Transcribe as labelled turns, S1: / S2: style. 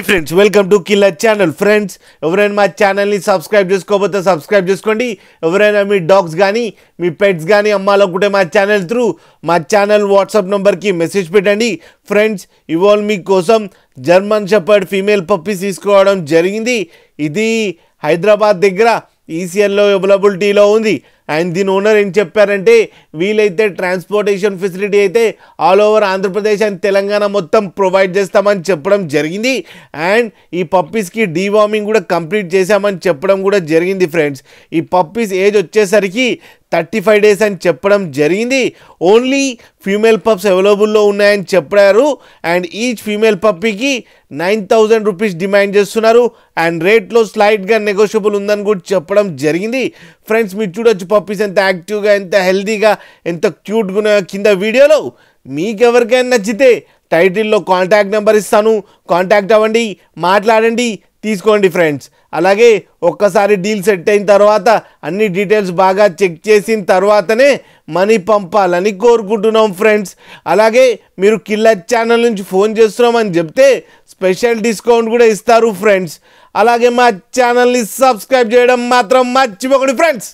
S1: Friends welcome to killer channel. Friends ఎవరైనా మా ఛానల్ని సబ్స్క్రైబ్ చేసుకోకపోతే సబ్స్క్రైబ్ చేసుకోండి. ఎవరైనా మీ డాగ్స్ కానీ మీ పెట్స్ కానీ అమ్మాలనుకుంటే మా ఛానల్ త్రూ మా ఛానల్ వాట్సాప్ నెంబర్కి మెసేజ్ పెట్టండి. ఫ్రెండ్స్ ఇవాళ మీకోసం జర్మన్ షెపర్డ్ ఫీమేల్ పప్పీస్ తీసుకోవడం జరిగింది. ఇది హైదరాబాద్ దగ్గర ఈసీఎల్లో అవైలబిలిటీలో ఉంది. అండ్ దీని ఓనర్ ఏం చెప్పారంటే వీలైతే ట్రాన్స్పోర్టేషన్ ఫెసిలిటీ అయితే all over Andhra Pradesh and Telangana మొత్తం ప్రొవైడ్ చేస్తామని చెప్పడం జరిగింది. అండ్ ఈ పప్పీస్కి డీవార్మింగ్ కూడా కంప్లీట్ చేశామని చెప్పడం కూడా జరిగింది. ఫ్రెండ్స్ ఈ పప్పీస్ ఏజ్ వచ్చేసరికి 35 days అని చెప్పడం జరిగింది. ఓన్లీ ఫీమేల్ పప్స్ అవైలబుల్లో ఉన్నాయని చెప్పారు. అండ్ ఈచ్ ఫీమేల్ పప్పీకి 9,000 రూపీస్ డిమాండ్ చేస్తున్నారు. అండ్ రేట్లో స్లైట్గా నెగోషియబుల్ ఉందని కూడా చెప్పడం జరిగింది. ఫ్రెండ్స్ మీరు చూడొచ్చు పప్పీస్ ఎంత యాక్టివ్గా ఎంత హెల్తీగా ఎంత క్యూట్గా ఉన్నాయో కింద వీడియోలో. మీకు ఎవరికైనా నచ్చితే టైటిల్లో కాంటాక్ట్ నెంబర్ ఇస్తాను, కాంటాక్ట్ అవ్వండి, మాట్లాడండి, తీసుకోండి. ఫ్రెండ్స్ అలాగే ఒక్కసారి డీల్ సెట్ అయిన తర్వాత అన్ని డీటెయిల్స్ బాగా చెక్ చేసిన తర్వాతనే మనీ పంపాలని కోరుకుంటున్నాం. ఫ్రెండ్స్ అలాగే మీరు కిల్లర్ ఛానల్ నుంచి ఫోన్ చేస్తున్నామని చెప్తే స్పెషల్ డిస్కౌంట్ కూడా ఇస్తారు. ఫ్రెండ్స్ అలాగే మా ఛానల్ని సబ్స్క్రైబ్ చేయడం మాత్రం మర్చిపోకండి. ఫ్రెండ్స్